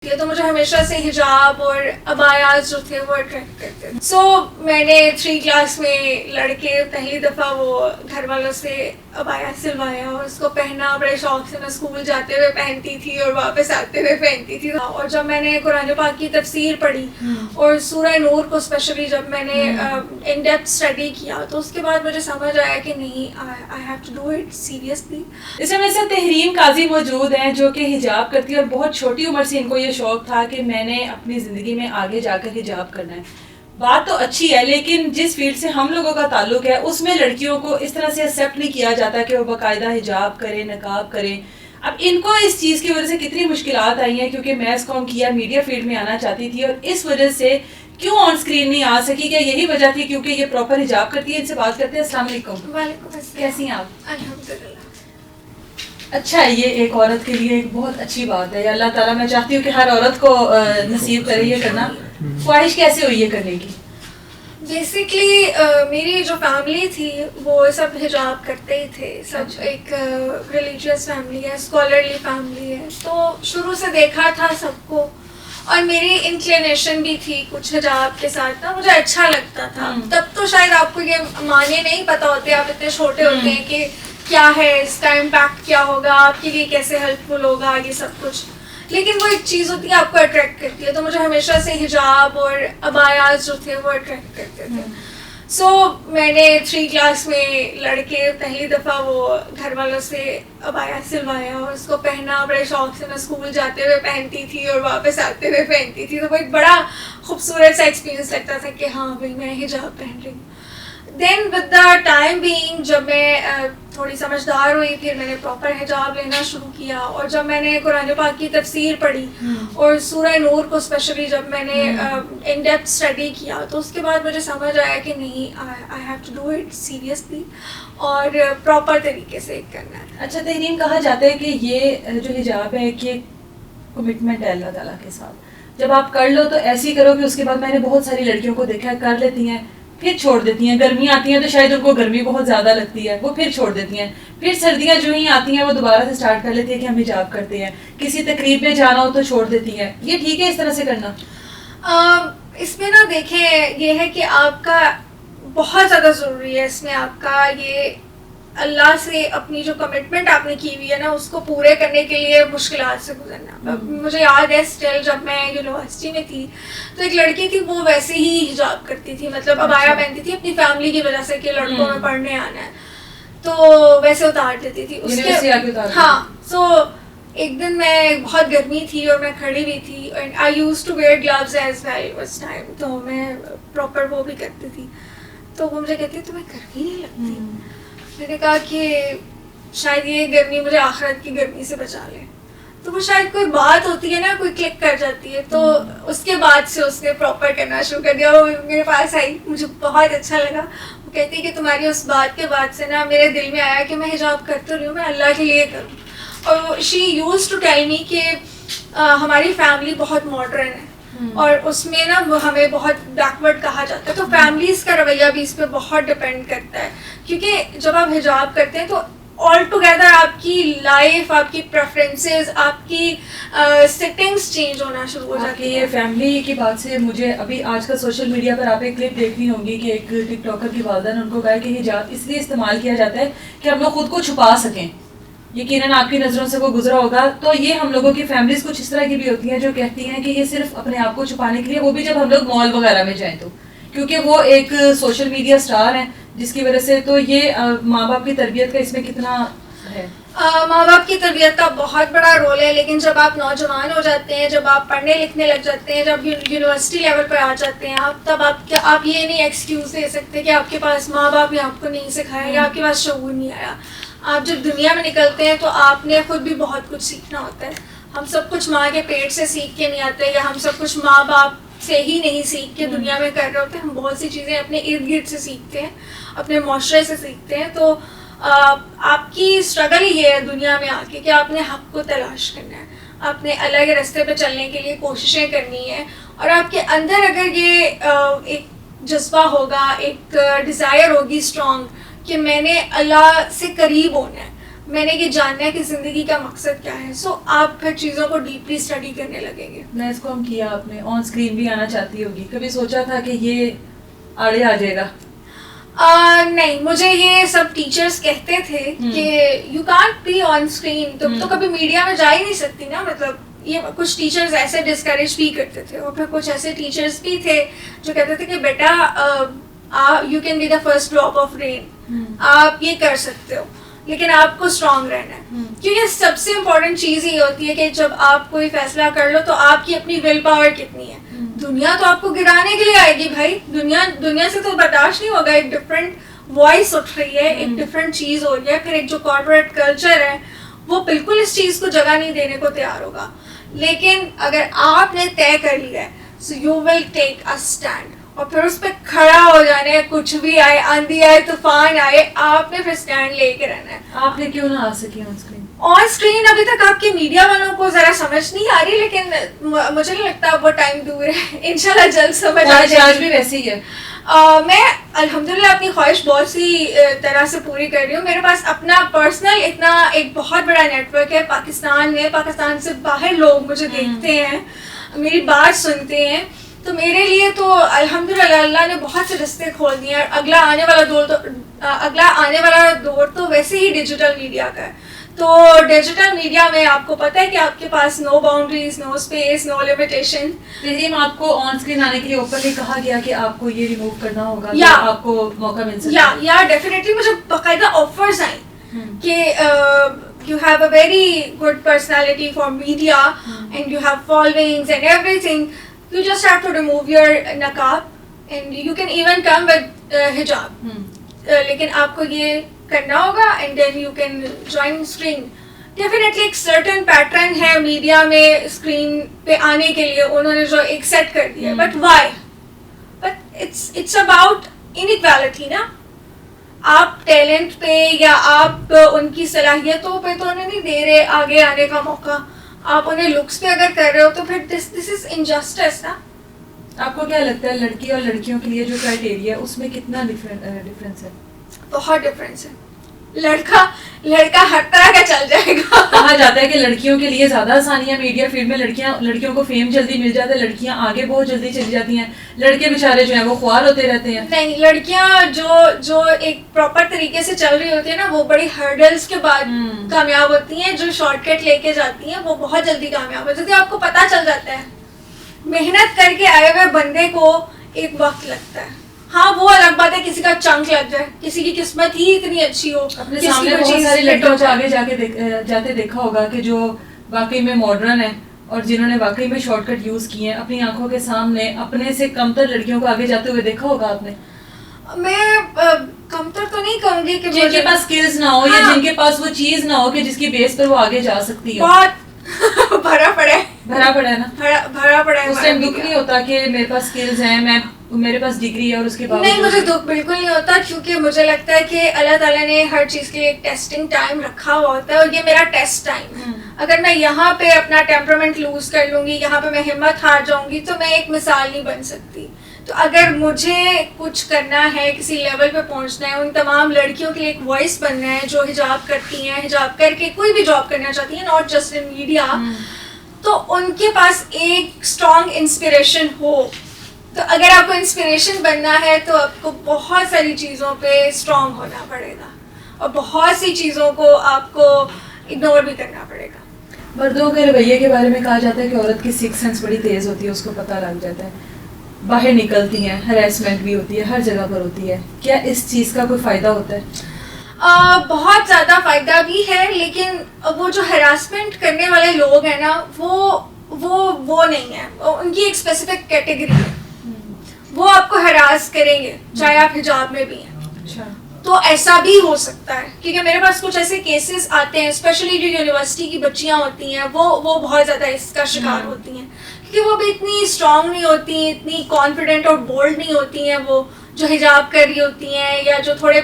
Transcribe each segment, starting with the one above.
تو مجھے ہمیشہ سے حجاب اور عبایات جو تھے وہ اٹریکٹ کرتے تھے. سو میں نے 3 کلاس میں لڑکے پہلی دفعہ وہ گھر والوں سے عبایا سلوایا اور اس کو پہنا. بڑے شوق سے میں اسکول جاتے ہوئے پہنتی تھی اور واپس آتے ہوئے پہنتی تھی. اور جب میں نے قرآن پاک کی تفسیر پڑھی اور سورہ نور کو اسپیشلی جب میں نے ان ڈیپتھ اسٹڈی کیا تو اس کے بعد مجھے سمجھ آیا کہ نہیں, I have to do it seriously. اس میں میرے ساتھ تحریم قاضی موجود ہیں جو کہ حجاب کرتی ہے اور بہت چھوٹی عمر سے ان کو یہ شوق تھا کہ میں نے اپنی زندگی میں آگے جا کر حجاب کرنا ہے. بات تو اچھی ہے لیکن جس فیلڈ سے ہم لوگوں کا تعلق ہے اس میں لڑکیوں کو اس طرح سے ایکسیپٹ نہیں کیا جاتا کہ وہ باقاعدہ حجاب کریں, نقاب کریں. اب ان کو اس چیز کی وجہ سے کتنی مشکلات آئی ہیں کیونکہ میں اس کام کیا, میڈیا فیلڈ میں آنا چاہتی تھی اور اس وجہ سے کیوں آن اسکرین نہیں آ سکی, کیا یہی وجہ تھی کیونکہ یہ پراپر حجاب کرتی ہے؟ ان سے بات کرتے ہیں. السلام علیکم. وعلیکم السلام. کیسی ہیں آپ؟ الحمدللہ. اچھا, یہ ایک عورت کے لیے ایک بہت اچھی بات ہے. اللہ تعالیٰ, میں چاہتی ہوں کہ ہر عورت کو نصیب کرے یہ کرنا. خواہش کیسے ہوئی یہ کرنے کی؟ بیسکلی میری جو فیملی تھی وہ سب حجاب کرتے ہی تھے. سب ایک ریلیجیس فیملی ہے, اسکالرلی فیملی ہے, تو شروع سے دیکھا تھا سب کو اور میری انکلینیشن بھی تھی کچھ حجاب کے ساتھ نا, مجھے اچھا لگتا تھا. تب تو شاید آپ کو یہ معنی نہیں پتا ہوتے, آپ اتنے چھوٹے ہوتے ہیں کہ کیا ہے اس کا امپیکٹ, کیا ہوگا آپ کے لیے, کیسے ہیلپ فل ہوگا یہ سب کچھ. لیکن وہ ایک چیز ہوتی ہے آپ کو اٹریکٹ کرتی ہے. تو مجھے ہمیشہ سے حجاب اور عبایات جو تھے وہ اٹریکٹ کرتے تھے. سو میں نے 3 کلاس میں لڑکے پہلی دفعہ وہ گھر والوں سے عبایا سلوایا اور اس کو پہنا. بڑے شوق سے میں اسکول جاتے ہوئے پہنتی تھی اور واپس آتے ہوئے پہنتی تھی. تو وہ ایک بڑا خوبصورت سا ایکسپیرینس لگتا تھا کہ ہاں بھائی میں حجاب پہن رہی ہوں. دین ود دا ٹائم بینگ جب میں تھوڑی سمجھدار ہوئی پھر میں نے پراپر حجاب لینا شروع کیا. اور جب میں نے قرآن پاک کی تفسیر پڑھی اور سورہ نور کو اسپیشلی جب میں نے ان ڈیپتھ اسٹڈی کیا تو اس کے بعد مجھے سمجھ آیا کہ نہیں, I have to do it seriously اور پراپر طریقے سے کرنا ہے. اچھا تحریم, کہا جاتا ہے کہ یہ جو حجاب ہے کہ کمٹمنٹ ہے اللہ تعالیٰ کے ساتھ. جب آپ کر لو تو ایسے ہی کرو کہ اس کے بعد میں نے بہت ساری لڑکیوں کو دیکھا کر لیتی ہیں پھر چھوڑ دیتی ہیں. گرمیاں آتی ہیں تو شاید ان کو گرمی بہت زیادہ لگتی ہے, وہ پھر چھوڑ دیتی ہیں. پھر سردیاں جو ہی آتی ہیں وہ دوبارہ سے اسٹارٹ کر لیتی ہیں کہ ہم حجاب کرتے ہیں. کسی تقریب میں جانا ہو تو چھوڑ دیتی ہیں. یہ ٹھیک ہے اس طرح سے کرنا؟ اس میں نا دیکھیں یہ ہے کہ آپ کا بہت زیادہ ضروری ہے اس میں آپ کا یہ اللہ سے اپنی جو کمٹمنٹ آپ نے کی ہوئی ہے نا اس کو پورے کرنے کے لیے مشکلات سے گزرنا. مجھے یاد ہے اسٹل جب میں یونیورسٹی میں تھی تو ایک لڑکی تھی وہ ویسے ہی حجاب کرتی تھی, مطلب عبایا پہنتی تھی اپنی فیملی کی وجہ سے کہ لڑکوں میں پڑھنے آنا ہے تو ویسے اتار دیتی تھی اس کے. ہاں, سو ایک دن میں بہت گرمی تھی اور میں کھڑی ہوئی تھی and I used to wear gloves as well اس ٹائم, تو میں پراپر وہ بھی کرتی تھی. تو وہ مجھے کہتی تمہیں گرمی نہیں لگتی؟ میں نے کہا کہ شاید یہ گرمی مجھے آخرت کی گرمی سے بچا لے. تو وہ شاید کوئی بات ہوتی ہے نا, کوئی کلک کر جاتی ہے. تو اس کے بعد سے اس نے پراپر کرنا شروع کر دیا. وہ میرے پاس آئی, مجھے بہت اچھا لگا. وہ کہتی ہے کہ تمہاری اس بات کے بعد سے نا میرے دل میں آیا کہ میں حجاب کرتی رہی ہوں, میں اللہ کے لیے کروں. اور شی یوز ٹو ٹیل می کہ ہماری فیملی بہت ماڈرن ہے اور اس میں نا ہمیں بہت بیکورڈ کہا جاتا ہے. تو فیملیز کا رویہ بھی اس پہ بہت ڈپینڈ کرتا ہے کیونکہ جب آپ حجاب کرتے ہیں تو آل ٹوگیدر آپ کی لائف, آپ کی پریفرنسز, آپ کی سیٹنگس چینج ہونا شروع ہو جاتی ہے. یہ فیملی کی بات سے مجھے ابھی آج کل سوشل میڈیا پر آپ ایک کلپ دیکھنی ہوگی کہ ایک ٹک ٹاکر کی والدہ نے ان کو کہا کہ حجاب اس لیے استعمال کیا جاتا ہے کہ ہم لوگ خود کو چھپا سکیں. یقیناً آپ کی نظروں سے وہ گزرا ہوگا. تو یہ ہم لوگوں کی فیملیز کچھ اس طرح کی بھی ہوتی ہیں جو کہتی ہیں کہ یہ صرف اپنے آپ کو چھپانے کے لیے, وہ بھی جب ہم لوگ مال وغیرہ میں جائیں تو, کیونکہ وہ ایک سوشل میڈیا اسٹار ہیں جس کی وجہ سے. تو یہ ماں باپ کی تربیت کا اس میں کتنا ہے؟ ماں باپ کی تربیت کا بہت بڑا رول ہے, لیکن جب آپ نوجوان ہو جاتے ہیں, جب آپ پڑھنے لکھنے لگ جاتے ہیں, جب یونیورسٹی لیول پر آ جاتے ہیں آپ, تب آپ یہ نہیں ایکسکیوز دے سکتے کہ آپ کے پاس ماں باپ نے آپ کو نہیں سکھایا یا آپ کے پاس شعور نہیں آیا. آپ جب دنیا میں نکلتے ہیں تو آپ نے خود بھی بہت کچھ سیکھنا ہوتا ہے. ہم سب کچھ ماں کے پیٹ سے سیکھ کے نہیں آتے, یا ہم سب کچھ ماں باپ سے ہی نہیں سیکھ کے دنیا میں کر رہے ہوتے ہیں. ہم بہت سی چیزیں اپنے ارد گرد سے سیکھتے ہیں, اپنے معاشرے سے سیکھتے ہیں. تو آپ کی اسٹرگل یہ ہے دنیا میں آ کے کہ آپ نے حق کو تلاش کرنا ہے, آپ نے الگ راستے پہ چلنے کے لیے کوششیں کرنی ہیں. اور آپ کے اندر اگر یہ ایک جذبہ ہوگا, ایک ڈیزائر ہوگی اسٹرانگ کہ میں نے اللہ سے قریب ہونا ہے, میں نے یہ جاننا ہے کہ زندگی کا مقصد کیا ہے. سو آپ پھر چیزوں کو ڈیپلی اسٹڈی کرنے لگیں گے. نیس کو ہم کیا آپ نے آن اسکرین بھی آنا چاہتی ہوگی, کبھی سوچا تھا کہ یہ آڑے آ جائے گا؟ نہیں, مجھے یہ سب ٹیچرز کہتے تھے کہ you can't be on screen, تم تو کبھی میڈیا میں جا ہی نہیں سکتی نا. مطلب یہ کچھ ٹیچرز ایسے ڈسکریج بھی کرتے تھے, اور پھر کچھ ایسے ٹیچرز بھی تھے جو کہتے تھے کہ بیٹا you can be the first drop of rain, آپ یہ کر سکتے ہو, لیکن آپ کو اسٹرانگ رہنا ہے. کیونکہ سب سے امپورٹنٹ چیز یہ ہوتی ہے کہ جب آپ کوئی فیصلہ کر لو تو آپ کی اپنی ول پاور کتنی ہے. دنیا تو آپ کو گرانے کے لیے آئے گی بھائی, دنیا سے تو برداشت نہیں ہوگا. ایک ڈفرینٹ وائس اٹھ رہی ہے, ایک ڈفرینٹ چیز ہو رہی ہے. پھر ایک جو کارپوریٹ کلچر ہے وہ بالکل اس چیز کو جگہ نہیں دینے کو تیار ہوگا. لیکن اگر آپ نے طے کر لیا ہے, so you will take a stand, اور پھر اس پہ کھڑا ہو جانا ہے. کچھ بھی آئے, آندھی آئے, طوفان آئے, آپ نے پھر اسٹینڈ لے کے رہنا ہے. آپ نے کیوں نہ آ سکی آن اسکرین؟ آن اسکرین ابھی تک آپ کے میڈیا والوں کو ذرا سمجھ نہیں آ رہی, لیکن مجھے نہیں لگتا وہ ٹائم دور ہے. انشاءاللہ جلد سمجھ آ جائے. آج بھی ویسے ہی ہے. میں الحمدللہ اپنی خواہش بہت سی طرح سے پوری کر رہی ہوں. میرے پاس اپنا پرسنل اتنا ایک بہت بڑا نیٹ ورک ہے پاکستان میں. پاکستان سے باہر لوگ مجھے دیکھتے ہیں, میری بات سنتے ہیں. تو میرے لیے تو الحمدللہ اللہ نے بہت سے رستے کھول دیے ہیں. اگلا آنے والا دور تو ویسے ہی ڈیجیٹل میڈیا کا ہے. تو ڈیجیٹل میڈیا میں آپ کو پتہ ہے کہ آپ کے پاس نو باؤنڈریز, نو اسپیس, نو لمیٹیشن. تحریم, آپ کو آن اسکرین آنے کے لیے اوپنلی کہا گیا کہ آپ کو یہ ریموو کرنا ہوگا, یا آپ کو موقع مل سکتا ہے؟ یا ڈیفینیٹلی مجھے باقاعدہ آفرز آئیں کہ you have a very good personality for media and you have followings and everything. You just have to remove your niqab and you can even come with hijab. لیکن آپ کو یہ کرنا ہوگا and then you can join screen. Definitely ایک certain pattern ہے media میں screen پہ آنے کے لیے, انہوں نے جو ایک سیٹ کر دیا. But why? But it's about inequality نا. آپ ٹیلنٹ پہ یا آپ ان کی صلاحیتوں پہ تو انہیں نہیں دے رہے آگے آنے کا موقع. آپ انہیں لکس پہ اگر کر رہے ہو تو پھر this is injustice نا. آپ کو کیا لگتا ہے لڑکی اور لڑکیوں کے لیے جو کرائٹیریا ہے اس میں کتنا ڈفرینس ہے؟ بہت ڈفرینس ہے. لڑکا ہر طرح کا چل جائے گا. کہا جاتا ہے کہ لڑکیوں کے لیے زیادہ آسانیاں میڈیا فیلڈ میں, لڑکیوں کو فیم جلدی مل جاتا ہے, لڑکیاں آگے بہت جلدی چلی جاتی ہیں, لڑکے بیچارے جو ہیں وہ خوار ہوتے رہتے ہیں. نہیں, لڑکیاں جو ایک پراپر طریقے سے چل رہی ہوتی ہیں نا وہ بڑی ہرڈلس کے بعد کامیاب ہوتی ہیں. جو شارٹ کٹ لے کے جاتی ہیں وہ بہت جلدی کامیاب ہو جاتی ہے. آپ کو پتہ چل جاتا ہے. محنت کر کے آئے ہوئے بندے کو ایک وقت لگتا ہے. ہاں وہ الگ بات ہے کسی کا چنک لگ جائے, کسی کی قسمت ہی اتنی اچھی ہو. اپنے سامنے بہت ساری لڑکیوں کو آگے جا کے جاتے دیکھا ہوگا کہ جو واقعی میں ماڈرن ہیں اور جنہوں نے واقعی میں شارٹ کٹ یوز کیے ہیں. اپنی آنکھوں کے سامنے اپنے سے کمتر لڑکیوں کو آگے جاتے ہوئے دیکھا ہوگا آپ نے. میں کمتر تو نہیں کہوں گی کہ جن کے پاس اسکلز نہ ہو یا جن کے پاس وہ چیز نہ ہو کہ جس کی بیس پر وہ آگے جا سکتی ہے. بہت بھرا پڑا ہے نا, بھرا پڑا ہے. اس ٹائم دکھ نہیں ہوتا کہ میرے پاس اسکلز ہیں, میرے پاس ڈگری ہے اور اس کے بعد؟ نہیں, مجھے دکھ بالکل نہیں ہوتا, کیونکہ مجھے لگتا ہے کہ اللہ تعالیٰ نے ہر چیز کے لیے ایک ٹیسٹنگ ٹائم رکھا ہوا ہوتا ہے, اور یہ میرا ٹیسٹ ٹائم ہے. اگر میں یہاں پہ اپنا ٹیمپرامنٹ لوز کر لوں گی, یہاں پہ میں ہمت ہار جاؤں گی, تو میں ایک مثال نہیں بن سکتی. تو اگر مجھے کچھ کرنا ہے, کسی لیول پہ پہنچنا ہے, ان تمام لڑکیوں کے لیے ایک وائس بننا ہے جو حجاب کرتی ہیں, حجاب کر کے کوئی بھی جاب کرنا چاہتی ہیں, ناٹ جسٹ ان میڈیا, تو ان کے پاس ایک اسٹرانگ انسپریشن ہو. تو اگر آپ کو انسپریشن بننا ہے تو آپ کو بہت ساری چیزوں پہ اسٹرانگ ہونا پڑے گا, اور بہت سی چیزوں کو آپ کو اگنور بھی کرنا پڑے گا. مردوں کے رویے کے بارے میں کہا جاتا ہے کہ عورت کی سکس سینس بڑی تیز ہوتی ہے, اس کو پتہ لگ جاتا ہے, باہر نکلتی ہیں, ہراسمنٹ بھی ہوتی ہے, ہر جگہ پر ہوتی ہے. کیا اس چیز کا کوئی فائدہ ہوتا ہے؟ بہت زیادہ فائدہ بھی ہے, لیکن وہ جو ہراسمنٹ کرنے والے لوگ ہیں نا وہ نہیں ہے, ان کی ایک اسپیسیفک کیٹیگری ہے. وہ آپ کو ہراس کریں گے چاہے آپ حجاب میں بھی ہیں. تو ایسا بھی ہو سکتا ہے, کیونکہ میرے پاس کچھ ایسے کیسز آتے ہیں, اسپیشلی جو یونیورسٹی کی بچیاں ہوتی ہیں وہ بہت زیادہ اس کا شکار ہوتی ہیں, کیونکہ وہ بھی اتنی اسٹرانگ نہیں ہوتی, اتنی کانفیڈنٹ اور بولڈ نہیں ہوتی ہیں, وہ جو حجاب کر رہی ہوتی ہیں, یا جو تھوڑے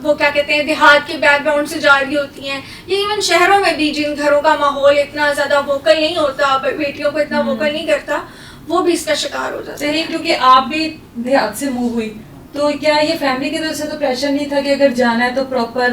وہ کیا کہتے ہیں دیہات کے بیک گراؤنڈ سے جا رہی ہوتی ہیں, یا ایون شہروں میں بھی جن گھروں کا ماحول اتنا زیادہ ووکل نہیں ہوتا, بیٹیوں کو اتنا ووکل نہیں کرتا, وہ بھی اس کا شکار ہو جاتے ہیں. کیونکہ آپ بھی دیہات سے موو ہوئی, تو کیا یہ فیملی کی طرف سے تو پریشر نہیں تھا کہ اگر جانا ہے تو پراپر